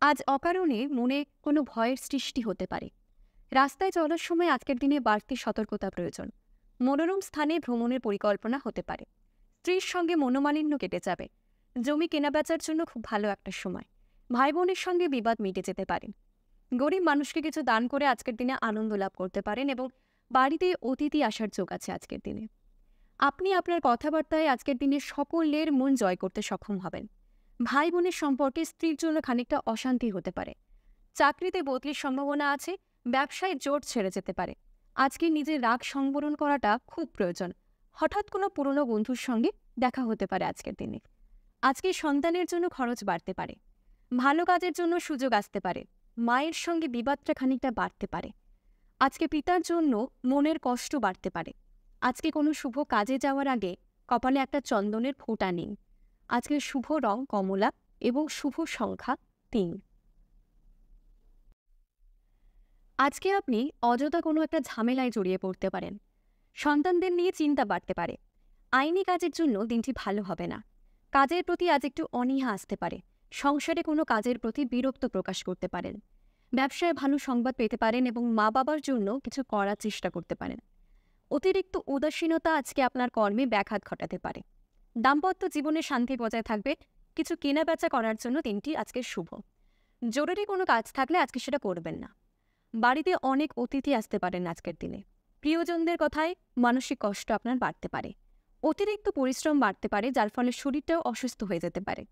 আজ অকারণে মনে কোনো ভয়ের সৃষ্টি হতে পারে। রাস্তায় চলার সময় আজকের দিনে বাড়তি সতর্কতা প্রয়োজন। মনোরম স্থানে ভ্রমণের পরিকল্পনা হতে পারে। স্ত্রীর সঙ্গে মনোমালিন্য কেটে যাবে। জমি কেনাবেচার জন্য খুব ভালো একটা সময়। ভাই বোনের সঙ্গে বিবাদ মিটে যেতে পারে। গরিব মানুষকে কিছু দান করে আজকের দিনে আনন্দ লাভ করতে পারেন এবং বাড়িতে অতিথি আসার যোগ আছে আজকের দিনে। আপনি আপনার কথাবার্তায় আজকের দিনে সকলের মন জয় করতে সক্ষম হবেন। ভাই বোনের সম্পর্কে স্ত্রীর জন্য খানিকটা অশান্তি হতে পারে। চাকরিতে বদলির সম্ভাবনা আছে। ব্যবসায় জোট ছেড়ে যেতে পারে। আজকে নিজের রাগ সংবরণ করাটা খুব প্রয়োজন। হঠাৎ কোনো পুরনো বন্ধুর সঙ্গে দেখা হতে পারে আজকের দিনে। আজকে সন্তানের জন্য খরচ বাড়তে পারে। ভালো কাজের জন্য সুযোগ আসতে পারে। মায়ের সঙ্গে বিবাদটা খানিকটা বাড়তে পারে। আজকে পিতার জন্য মনের কষ্ট বাড়তে পারে। আজকে কোনো শুভ কাজে যাওয়ার আগে কপালে একটা চন্দনের ফোঁটা নিন। আজকে শুভ রং কমলা এবং শুভ সংখ্যা ৩। আজকে আপনি অযথা কোনো একটা ঝামেলায় জড়িয়ে পড়তে পারেন। সন্তানদের নিয়ে চিন্তা বাড়তে পারে। আইনি কাজের জন্য দিনটি ভালো হবে না। কাজের প্রতি আজ একটু অনীহা আসতে পারে। সংসারে কোনো কাজের প্রতি বিরক্ত প্রকাশ করতে পারেন। ব্যবসায় ভালো সংবাদ পেতে পারেন এবং মা বাবার জন্য কিছু করার চেষ্টা করতে পারেন। অতিরিক্ত উদাসীনতা আজকে আপনার কর্মে ব্যাঘাত ঘটাতে পারে। দাম্পত্য জীবনে শান্তি বজায় থাকবে। কিছু কেনাবেচা করার জন্য দিনটি আজকে শুভ। জরুরি কোনো কাজ থাকলে আজকে সেটা করবেন না। বাড়িতে অনেক অতিথি আসতে পারেন আজকের দিনে। প্রিয়জনদের কথায় মানসিক কষ্ট আপনার বাড়তে পারে। অতিরিক্ত পরিশ্রম বাড়তে পারে, যার ফলে শরীরটাও অসুস্থ হয়ে যেতে পারে।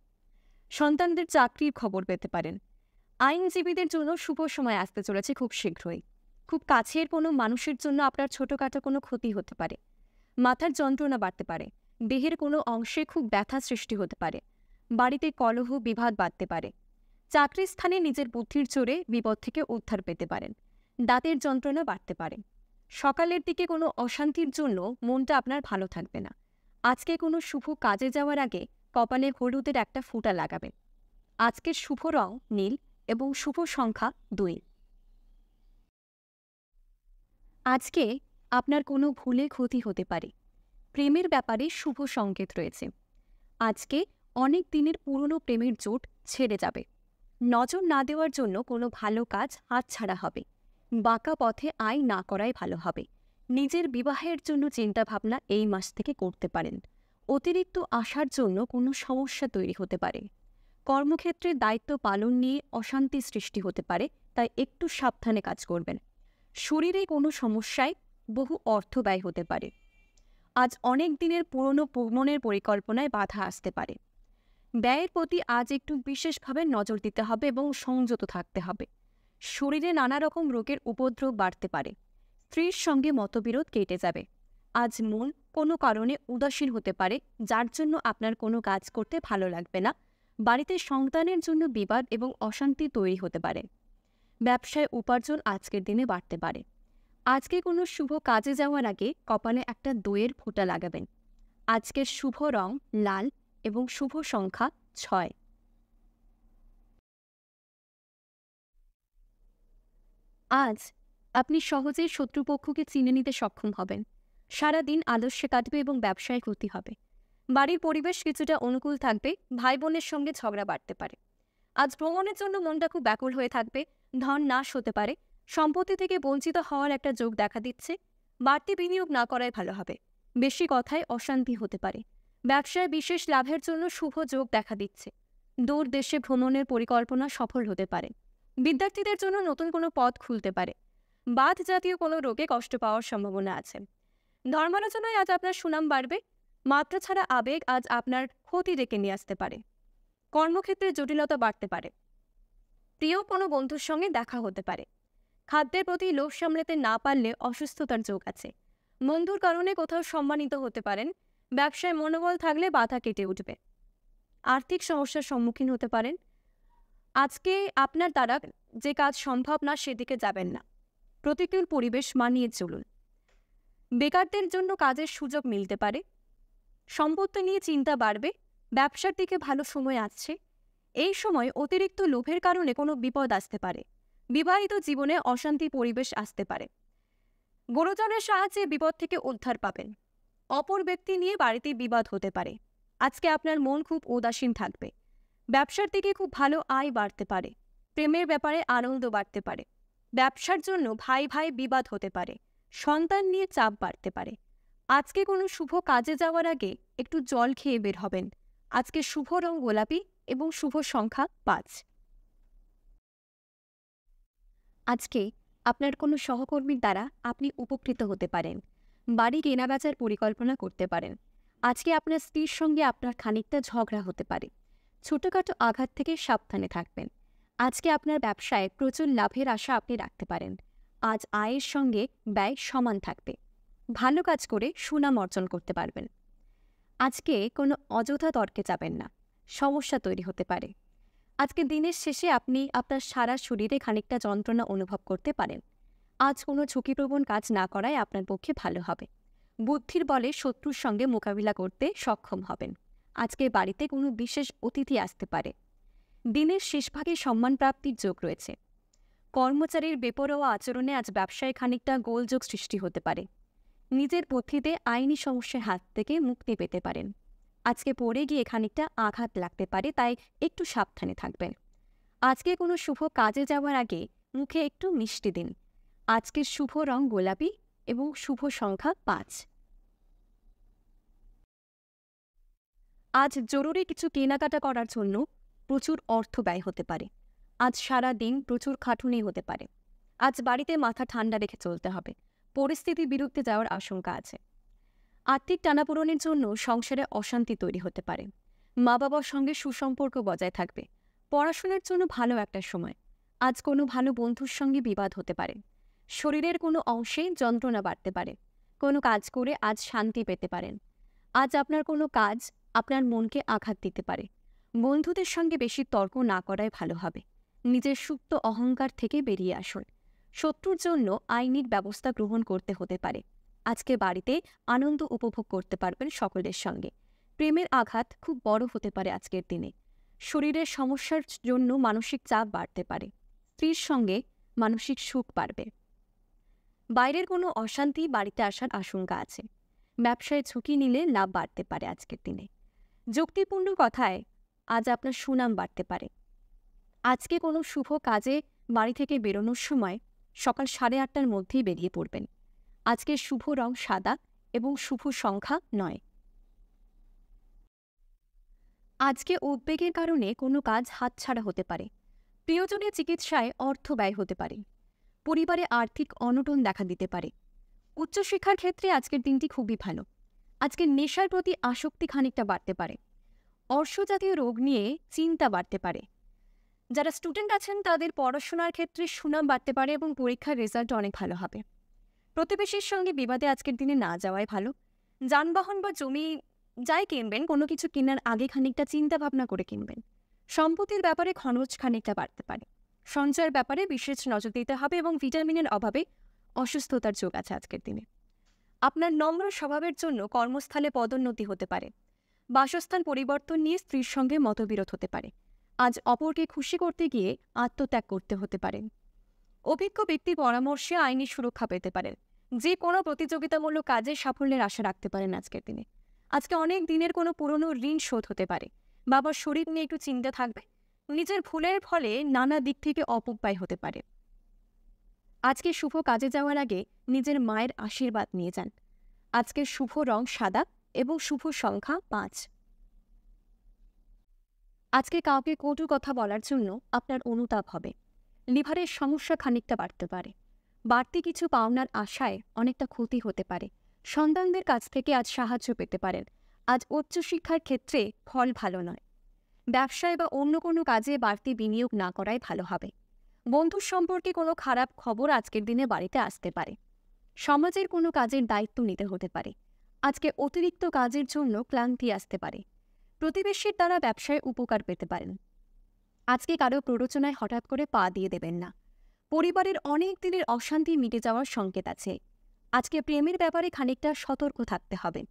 সন্তানদের চাকরির খবর পেতে পারেন। আইনজীবীদের জন্য শুভ সময় আসতে চলেছে খুব শীঘ্রই। খুব কাছের কোনো মানুষের জন্য আপনার ছোটখাটো কোনো ক্ষতি হতে পারে। মাথার যন্ত্রণা বাড়তে পারে। দেহের কোনো অংশে খুব ব্যথা সৃষ্টি হতে পারে। বাড়িতে কলহ বিবাদ বাড়তে পারে। চাকরির স্থানে নিজের বুদ্ধির জোরে বিপদ থেকে উদ্ধার পেতে পারেন। দাঁতের যন্ত্রণা বাড়তে পারে। সকালের দিকে কোনো অশান্তির জন্য মনটা আপনার ভালো থাকবে না। আজকে কোনো শুভ কাজে যাওয়ার আগে কপালে হলুদের একটা ফোঁটা লাগাবেন। আজকের শুভ রং নীল এবং শুভ সংখ্যা ২। আজকে আপনার কোনো ভুলে ক্ষতি হতে পারে। প্রেমের ব্যাপারে শুভ সংকেত রয়েছে। আজকে অনেক দিনের পুরনো প্রেমের জোট ছেড়ে যাবে। নজর না দেওয়ার জন্য কোনো ভালো কাজ হাতছাড়া হবে। বাঁকা পথে আয় না করাই ভালো হবে। নিজের বিবাহের জন্য চিন্তাভাবনা এই মাস থেকে করতে পারেন। অতিরিক্ত আশার জন্য কোনো সমস্যা তৈরি হতে পারে। কর্মক্ষেত্রে দায়িত্ব পালন নিয়ে অশান্তি সৃষ্টি হতে পারে, তাই একটু সাবধানে কাজ করবেন। শরীরে কোনো সমস্যায় বহু অর্থ ব্যয় হতে পারে। আজ অনেক দিনের পুরনো ভ্রমণের পরিকল্পনায় বাধা আসতে পারে। ব্যয়ের প্রতি আজ একটু বিশেষভাবে নজর দিতে হবে এবং সংযত থাকতে হবে। শরীরে নানা রকম রোগের উপদ্রব বাড়তে পারে। স্ত্রীর সঙ্গে মতবিরোধ কেটে যাবে। আজ মন কোনো কারণে উদাসীন হতে পারে, যার জন্য আপনার কোনো কাজ করতে ভালো লাগবে না। বাড়িতে সন্তানের জন্য বিবাদ এবং অশান্তি তৈরি হতে পারে। ব্যবসায় উপার্জন আজকের দিনে বাড়তে পারে। আজকে কোনো শুভ কাজে যাওয়ার আগে কপালে একটা দইয়ের ফোঁটা লাগাবেন। আজকের শুভ রং লাল এবং শুভ সংখ্যা ৬। আজ আপনি সহজেই শত্রুপক্ষকে চিনে নিতে সক্ষম হবেন। সারাদিন আলস্যে কাটবে এবং ব্যবসায় ক্ষতি হবে। বাড়ির পরিবেশ কিছুটা অনুকূল থাকবে। ভাই বোনের সঙ্গে ঝগড়া বাড়তে পারে। আজ ভ্রমণের জন্য মনটা খুব ব্যাকুল হয়ে থাকবে। ধন নাশ হতে পারে। সম্পত্তি থেকে বঞ্চিত হওয়ার একটা যোগ দেখা দিচ্ছে। বাড়তি বিনিয়োগ না করাই ভালো হবে। বেশি কথায় অশান্তি হতে পারে। ব্যবসায় বিশেষ লাভের জন্য শুভ যোগ দেখা দিচ্ছে। দূর দেশে ভ্রমণের পরিকল্পনা সফল হতে পারে। বিদ্যার্থীদের জন্য নতুন কোনো পথ খুলতে পারে। বাত জাতীয় কোনো রোগে কষ্ট পাওয়ার সম্ভাবনা আছে। ধর্মালোচনায় আজ আপনার সুনাম বাড়বে। মাত্রা ছাড়া আবেগ আজ আপনার ক্ষতি ডেকে নিয়ে আসতে পারে। কর্মক্ষেত্রে জটিলতা বাড়তে পারে। প্রিয় কোনো বন্ধুর সঙ্গে দেখা হতে পারে। খাদ্যের প্রতি লোভ সামলাতে না পারলে অসুস্থতার যোগ আছে। বন্ধুর কারণে কোথাও সম্মানিত হতে পারেন। ব্যবসায় মনোবল থাকলে বাধা কেটে উঠবে। আর্থিক সমস্যার সম্মুখীন হতে পারেন। আজকে আপনার দ্বারা যে কাজ সম্ভব না সেদিকে যাবেন না। প্রতিকূল পরিবেশ মানিয়ে চলুন। বেকারদের জন্য কাজের সুযোগ মিলতে পারে। সম্পত্তি নিয়ে চিন্তা বাড়বে। ব্যবসার দিকে ভালো সময় আসছে। এই সময় অতিরিক্ত লোভের কারণে কোনো বিপদ আসতে পারে। বিবাহিত জীবনে অশান্তি পরিবেশ আসতে পারে। গুরুজনের সাহায্যে বিপদ থেকে উদ্ধার পাবেন। অপর ব্যক্তি নিয়ে বাড়িতে বিবাদ হতে পারে। আজকে আপনার মন খুব উদাসীন থাকবে। ব্যবসার দিকে খুব ভালো আয় বাড়তে পারে। প্রেমের ব্যাপারে আনন্দ বাড়তে পারে। ব্যবসার জন্য ভাই ভাই বিবাদ হতে পারে। সন্তান নিয়ে চাপ বাড়তে পারে। আজকে কোনো শুভ কাজে যাওয়ার আগে একটু জল খেয়ে বের হবেন। আজকে শুভ রং গোলাপি এবং শুভ সংখ্যা ৫। আজকে আপনার কোনো সহকর্মীর দ্বারা আপনি উপকৃত হতে পারেন। বাড়ি কেনাবেচার পরিকল্পনা করতে পারেন। আজকে আপনার স্ত্রীর সঙ্গে আপনার খানিকটা ঝগড়া হতে পারে। ছোটখাটো আঘাত থেকে সাবধানে থাকবেন। আজকে আপনার ব্যবসায় প্রচুর লাভের আশা আপনি রাখতে পারেন। আজ আয়ের সঙ্গে ব্যয় সমান থাকবে। ভালো কাজ করে সুনাম অর্জন করতে পারবেন। আজকে কোনো অযথা তর্কে যাবেন না, সমস্যা তৈরি হতে পারে। আজকে দিনের শেষে আপনি আপনার সারা শরীরে খানিকটা যন্ত্রণা অনুভব করতে পারেন। আজ কোনো ঝুঁকিপ্রবণ কাজ না করাই আপনার পক্ষে ভালো হবে। বুদ্ধির বলে শত্রুর সঙ্গে মোকাবিলা করতে সক্ষম হবেন। আজকে বাড়িতে কোনো বিশেষ অতিথি আসতে পারে। দিনের শেষভাগে সম্মান প্রাপ্তির যোগ রয়েছে। কর্মচারীর বেপরোয়া আচরণে আজ ব্যবসায় খানিকটা গোলযোগ সৃষ্টি হতে পারে। নিজের বুদ্ধিতে আইনি সমস্যার হাত থেকে মুক্তি পেতে পারেন। আজকে পড়ে গিয়ে খানিকটা আঘাত লাগতে পারে, তাই একটু সাবধানে থাকবেন। আজকে কোনো শুভ কাজে যাওয়ার আগে মুখে একটু মিষ্টি দিন। আজকের শুভ রং গোলাপি এবং শুভ সংখ্যা ৫। আজ জরুরি কিছু কেনাকাটা করার জন্য প্রচুর অর্থ ব্যয় হতে পারে। আজ সারা দিন প্রচুর খাটুনি হতে পারে। আজ বাড়িতে মাথা ঠান্ডা রেখে চলতে হবে। পরিস্থিতির বিরুদ্ধে যাওয়ার আশঙ্কা আছে। আর্থিক টানাপোড়েনের জন্য সংসারে অশান্তি তৈরি হতে পারে। মা বাবার সঙ্গে সুসম্পর্ক বজায় থাকবে। পড়াশোনার জন্য ভালো একটা সময়। আজ কোনো ভালো বন্ধুর সঙ্গে বিবাদ হতে পারে। শরীরের কোনো অংশে যন্ত্রণা বাড়তে পারে। কোনো কাজ করে আজ শান্তি পেতে পারেন। আজ আপনার কোনো কাজ আপনার মনকে আঘাত দিতে পারে। বন্ধুদের সঙ্গে বেশি তর্ক না করাই ভালো হবে। নিজের সুপ্ত অহংকার থেকে বেরিয়ে আসুন। শত্রুর জন্য আইনি ব্যবস্থা গ্রহণ করতে হতে পারে। আজকে বাড়িতে আনন্দ উপভোগ করতে পারবেন সকলের সঙ্গে। প্রেমের আঘাত খুব বড় হতে পারে আজকের দিনে। শরীরের সমস্যার জন্য মানসিক চাপ বাড়তে পারে। স্ত্রীর সঙ্গে মানসিক সুখ বাড়বে। বাইরের কোনো অশান্তি বাড়িতে আসার আশঙ্কা আছে। ব্যবসায় ঝুঁকি নিলে লাভ বাড়তে পারে আজকের দিনে। যুক্তিপূর্ণ কথায় আজ আপনার সুনাম বাড়তে পারে। আজকে কোনো শুভ কাজে বাড়ি থেকে বেরোনোর সময় সকাল 8:30টার মধ্যেই বেরিয়ে পড়বেন। আজকে শুভ রং সাদা এবং শুভ সংখ্যা ৯। আজকে উদ্বেগের কারণে কোনো কাজ হাতছাড়া হতে পারে। প্রিয়জনের চিকিৎসায় অর্থ ব্যয় হতে পারে। পরিবারে আর্থিক অনটন দেখা দিতে পারে। উচ্চশিক্ষার ক্ষেত্রে আজকের দিনটি খুবই ভালো। আজকে নেশার প্রতি আসক্তি খানিকটা বাড়তে পারে। অর্শজাতীয় রোগ নিয়ে চিন্তা বাড়তে পারে। যারা স্টুডেন্ট আছেন তাদের পড়াশোনার ক্ষেত্রে সুনাম বাড়তে পারে এবং পরীক্ষার রেজাল্ট অনেক ভালো হবে। প্রতিবেশীর সঙ্গে বিবাদে আজকের দিনে না যাওয়াই ভালো। যানবাহন বা জমি যাই কিনবেন, কোনো কিছু কেনার আগে খানিকটা চিন্তা ভাবনা করে কিনবেন। সম্পত্তির ব্যাপারে খরচ খানিকটা বাড়তে পারে। সঞ্চয়ের ব্যাপারে বিশেষ নজর দিতে হবে এবং ভিটামিনের অভাবে অসুস্থতার যোগ আছে আজকের দিনে। আপনার নম্র স্বভাবের জন্য কর্মস্থলে পদোন্নতি হতে পারে। বাসস্থান পরিবর্তন নিয়ে স্ত্রীর সঙ্গে মতবিরোধ হতে পারে। আজ অপরকে খুশি করতে গিয়ে আত্মত্যাগ করতে হতে পারে। অভিজ্ঞ ব্যক্তির পরামর্শে আইনি সুরক্ষা পেতে পারেন। যে কোনো প্রতিযোগিতামূলক কাজে সাফল্যের আশা রাখতে পারেন আজকের দিনে। আজকে অনেক দিনের কোনো পুরনো ঋণ শোধ হতে পারে। বাবার শরীর নিয়ে একটু চিন্তা থাকবে। নিজের ভুলের ফলে নানা দিক থেকে অপব্যয় হতে পারে। আজকে শুভ কাজে যাওয়ার আগে নিজের মায়ের আশীর্বাদ নিয়ে যান। আজকের শুভ রং সাদা এবং শুভ সংখ্যা ৫। আজকে কাউকে কটু কথা বলার জন্য আপনার অনুতাপ হবে। লিভারের সমস্যা খানিকটা বাড়তে পারে। বাড়তি কিছু পাওনার আশায় অনেকটা ক্ষতি হতে পারে। সন্তানদের কাছ থেকে আজ সাহায্য পেতে পারেন। আজ উচ্চশিক্ষার ক্ষেত্রে ফল ভালো নয়। ব্যবসায় বা অন্য কোনো কাজে বাড়তি বিনিয়োগ না করাই ভালো হবে। বন্ধুর সম্পর্কে কোনো খারাপ খবর আজকের দিনে বাড়িতে আসতে পারে। সমাজের কোনো কাজের দায়িত্ব নিতে হতে পারে। আজকে অতিরিক্ত কাজের জন্য ক্লান্তি আসতে পারে। প্রতিবেশীর দ্বারা ব্যবসায় উপকার পেতে পারেন। আজকে কারো প্ররোচনায় হঠাৎ করে পা দিয়ে দেবেন না। পরিবারের অনেক দিনের অশান্তি মিটে যাওয়ার সংকেত আছে। আজকে প্রেমের ব্যাপারে খানিকটা সতর্ক থাকতে হবে।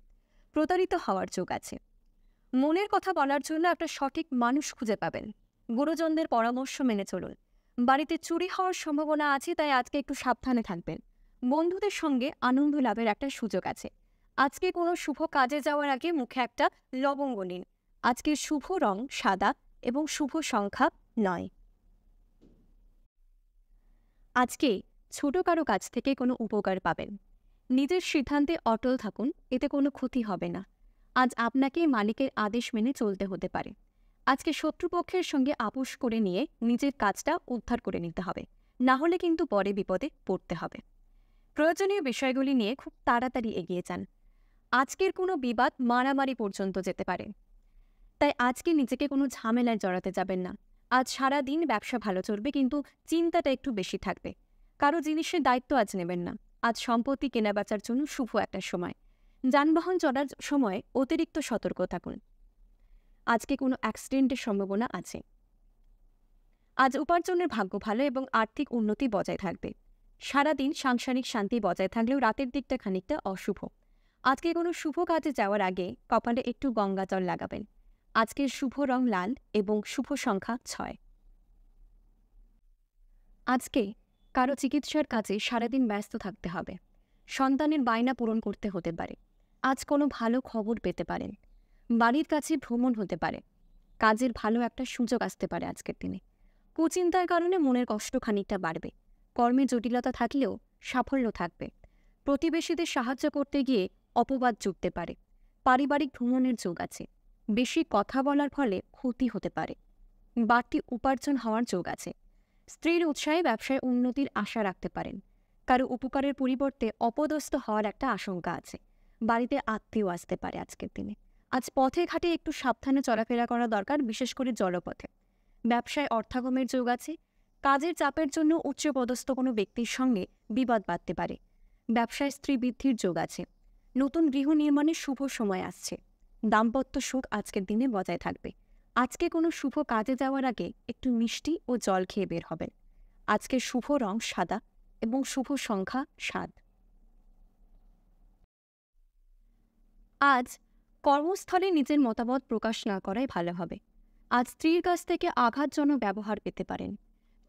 প্রতারিত হওয়ার যোগ আছে। মনের কথা বলার জন্য একটা সঠিক মানুষ খুঁজে পাবেন। গুরুজনদের পরামর্শ মেনে চলুন। বাড়িতে চুরি হওয়ার সম্ভাবনা আছে, তাই আজকে একটু সাবধানে থাকবেন। বন্ধুদের সঙ্গে আনন্দ লাভের একটা সুযোগ আছে। আজকে কোনো শুভ কাজে যাওয়ার আগে মুখে একটা লবঙ্গ নিন। আজকের শুভ রং সাদা এবং শুভ সংখ্যা ৯। আজকে ছোট কারো কাছ থেকে কোনো উপকার পাবেন। নিজের সিদ্ধান্তে অটল থাকুন, এতে কোনো ক্ষতি হবে না। আজ আপনাকে মালিকের আদেশ মেনে চলতে হতে পারে। আজকে শত্রুপক্ষের সঙ্গে আপোষ করে নিয়ে নিজের কাজটা উদ্ধার করে নিতে হবে, না হলে কিন্তু পরে বিপদে পড়তে হবে। প্রয়োজনীয় বিষয়গুলি নিয়ে খুব তাড়াতাড়ি এগিয়ে যান। আজকের কোনো বিবাদ মারামারি পর্যন্ত যেতে পারে, তাই আজকে নিজেকে কোনো ঝামেলায় জড়াতে যাবেন না। আজ সারা দিন ব্যবসা ভালো চলবে, কিন্তু চিন্তাটা একটু বেশি থাকবে। কারো জিনিসের দায়িত্ব আজ নেবেন না। আজ সম্পত্তি কেনাবেচার জন্য শুভ একটা সময়। যানবাহন চলার সময় অতিরিক্ত সতর্ক থাকুন। আজকে কোনো অ্যাক্সিডেন্টের সম্ভাবনা আছে। আজ উপার্জনের ভাগ্য ভালো এবং আর্থিক উন্নতি বজায় থাকবে। সারাদিন সাংসারিক শান্তি বজায় থাকলেও রাতের দিকটা খানিকটা অশুভ। আজকে কোনো শুভ কাজে যাওয়ার আগে কপালে একটু গঙ্গা জল লাগাবেন। আজকের শুভ রং লাল এবং শুভ সংখ্যা 6। আজকে কারো চিকিৎসার কাজে সারাদিন ব্যস্ত থাকতে হবে। সন্তানের বায়না পূরণ করতে হতে পারে। আজ কোনো ভালো খবর পেতে পারেন। বাড়ির কাছে ভ্রমণ হতে পারে। কাজের ভালো একটা সুযোগ আসতে পারে আজকের দিনে। কুচিন্তার কারণে মনের কষ্ট খানিকটা বাড়বে। কর্মে জটিলতা থাকলেও সাফল্য থাকবে। প্রতিবেশীদের সাহায্য করতে গিয়ে অপবাদ জুটতে পারে। পারিবারিক ভ্রমণের যোগ আছে। বেশি কথা বলার ফলে ক্ষতি হতে পারে। বাড়তি উপার্জন হওয়ার যোগ আছে। স্ত্রীর উৎসাহে ব্যবসায় উন্নতির আশা রাখতে পারেন। কারো উপকারের পরিবর্তে অপদস্থ হওয়ার একটা আশঙ্কা আছে। বাড়িতে আত্মীয় আসতে পারে আজকের দিনে। আজ পথে ঘাটে একটু সাবধানে চলাফেরা করা দরকার, বিশেষ করে জলপথে। ব্যবসায় অর্থাগমের যোগ আছে। কাজের চাপের জন্য উচ্চপদস্থ কোনো ব্যক্তির সঙ্গে বিবাদ বাধতে পারে। ব্যবসায় স্ত্রী বৃদ্ধির যোগ আছে। নতুন গৃহ নির্মাণের শুভ সময় আসছে। দাম্পত্য সুখ আজকের দিনে বজায় থাকবে। আজকে কোনো শুভ কাজে যাওয়ার আগে একটু মিষ্টি ও জল খেয়ে বের হবেন। আজকের শুভ রং সাদা এবং শুভ সংখ্যা 7। আজ কর্মস্থলে নিজের মতামত প্রকাশ না করাই ভালো হবে। আজ স্ত্রীর কাছ থেকে আঘাতজনক ব্যবহার পেতে পারেন।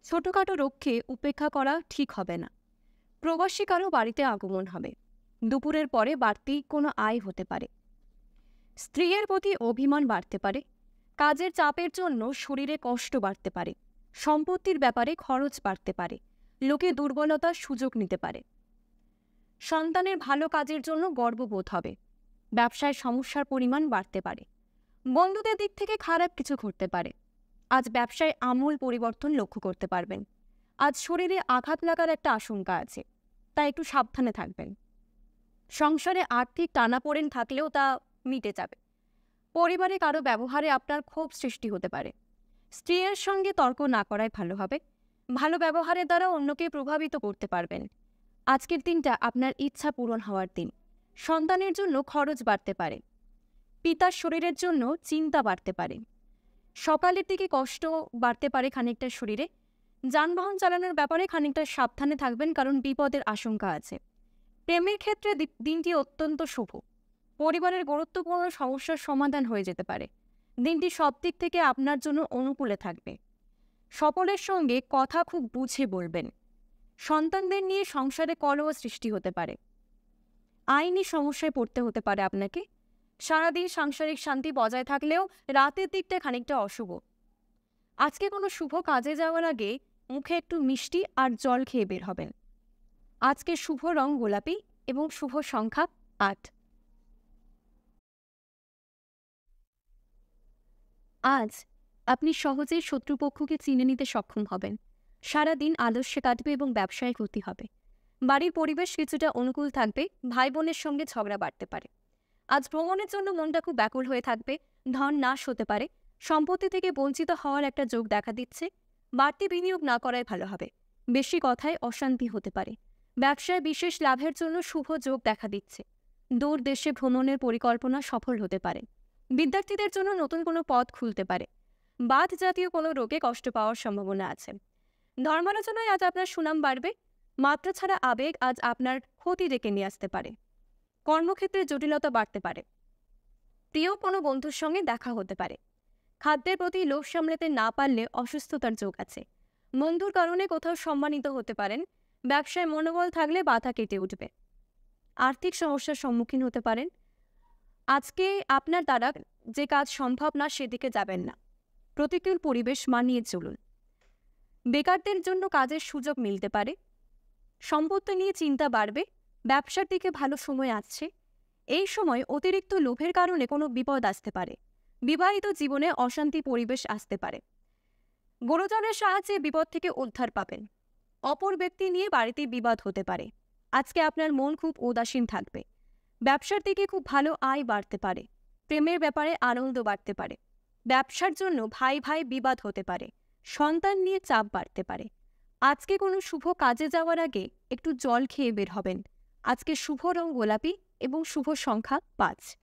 ছোটখাটো রোগকে উপেক্ষা করা ঠিক হবে না। প্রবাসী কারো বাড়িতে আগমন হবে। দুপুরের পরে বাড়তি কোনো আয় হতে পারে। স্ত্রীর প্রতি অভিমান বাড়তে পারে। কাজের চাপের জন্য শরীরে কষ্ট বাড়তে পারে। সম্পত্তির ব্যাপারে খরচ বাড়তে পারে। লোকে দুর্বলতার সুযোগ নিতে পারে। সন্তানের ভালো কাজের জন্য গর্ববোধ হবে। ব্যবসায় সমস্যার পরিমাণ বাড়তে পারে। বন্ধুদের দিক থেকে খারাপ কিছু ঘটতে পারে। আজ ব্যবসায় আমূল পরিবর্তন লক্ষ্য করতে পারবেন। আজ শরীরে আঘাত লাগার একটা আশঙ্কা আছে, তাই একটু সাবধানে থাকবেন। সংসারে আর্থিক টানাপোড়েন থাকলেও তা মিটে যাবে। পরিবারে কারো ব্যবহারে আপনার ক্ষোভ সৃষ্টি হতে পারে। স্ত্রীর সঙ্গে তর্ক না করাই ভালো হবে। ভালো ব্যবহারের দ্বারা অন্যকে প্রভাবিত করতে পারবেন। আজকের দিনটা আপনার ইচ্ছা পূরণ হওয়ার দিন। সন্তানের জন্য খরচ বাড়তে পারে। পিতার শরীরের জন্য চিন্তা বাড়তে পারে। সকালের দিকে কষ্ট বাড়তে পারে খানিকটা শরীরে। যানবাহন চালানোর ব্যাপারে খানিকটা সাবধানে থাকবেন, কারণ বিপদের আশঙ্কা আছে। প্রেমের ক্ষেত্রে দিনটি অত্যন্ত শুভ। পরিবারের গুরুত্বপূর্ণ সমস্যার সমাধান হয়ে যেতে পারে। দিনটি সব দিক থেকে আপনার জন্য অনুকূলে থাকবে। সকলের সঙ্গে কথা খুব বুঝে বলবেন। সন্তানদের নিয়ে সংসারে কলহ সৃষ্টি হতে পারে। আইনি সমস্যায় পড়তে হতে পারে আপনাকে। সারাদিন সাংসারিক শান্তি বজায় থাকলেও রাতের দিকটা খানিকটা অশুভ। আজকে কোনো শুভ কাজে যাওয়ার আগে মুখে একটু মিষ্টি আর জল খেয়ে বের হবেন। আজকে শুভ রং গোলাপি এবং শুভ সংখ্যা 8। আজ আপনি সহজেই শত্রুপক্ষকে চিনে নিতে সক্ষম হবেন। সারাদিন আলস্যে কাটবে এবং ব্যবসায় ক্ষতি হবে। বাড়ির পরিবেশ কিছুটা অনুকূল থাকবে। ভাই বোনের সঙ্গে ঝগড়া বাড়তে পারে। আজ ভ্রমণের জন্য মনটা খুব ব্যাকুল হয়ে থাকবে। ধন নাশ হতে পারে। সম্পত্তি থেকে বঞ্চিত হওয়ার একটা যোগ দেখা দিচ্ছে। বাড়তি বিনিয়োগ না করাই ভালো হবে। বেশি কথায় অশান্তি হতে পারে। ব্যবসায় বিশেষ লাভের জন্য শুভ যোগ দেখা দিচ্ছে। দূর দেশে ভ্রমণের পরিকল্পনা সফল হতে পারে। বিদ্যার্থীদের জন্য নতুন কোনো পথ খুলতে পারে। বাত জাতীয় কোনো রোগে কষ্ট পাওয়ার সম্ভাবনা আছে। ধর্মালোচনায় আজ আপনার সুনাম বাড়বে। মাত্রা ছাড়া আবেগ আজ আপনার ক্ষতি ডেকে নিয়ে আসতে পারে। কর্মক্ষেত্রে জটিলতা বাড়তে পারে। প্রিয় কোনো বন্ধুর সঙ্গে দেখা হতে পারে। খাদ্যের প্রতি লোভ সামলাতে না পারলে অসুস্থতার যোগ আছে। বন্ধুর কারণে কোথাও সম্মানিত হতে পারেন। ব্যবসায় মনোবল থাকলে বাধা কেটে উঠবে। আর্থিক সমস্যার সম্মুখীন হতে পারেন। আজকে আপনার দ্বারা যে কাজ সম্ভব না সেদিকে যাবেন না। প্রতিকূল পরিবেশ মানিয়ে চলুন। বেকারদের জন্য কাজের সুযোগ মিলতে পারে। সম্পত্তি নিয়ে চিন্তা বাড়বে। ব্যবসার দিকে ভালো সময় আসছে। এই সময় অতিরিক্ত লোভের কারণে কোনো বিপদ আসতে পারে। বিবাহিত জীবনে অশান্তি পরিবেশ আসতে পারে। গুরুজনের সাহায্যে বিপদ থেকে উদ্ধার পাবেন। অপর ব্যক্তি নিয়ে বাড়িতে বিবাদ হতে পারে। আজকে আপনার মন খুব উদাসীন থাকবে। ব্যবসার দিকে খুব ভালো আয় বাড়তে পারে। প্রেমের ব্যাপারে আনন্দ বাড়তে পারে। ব্যবসার জন্য ভাই ভাই বিবাদ হতে পারে। সন্তান নিয়ে চাপ বাড়তে পারে। আজকে কোনো শুভ কাজে যাওয়ার আগে একটু জল খেয়ে বের হবেন। আজকে শুভ রং গোলাপি এবং শুভ সংখ্যা 5।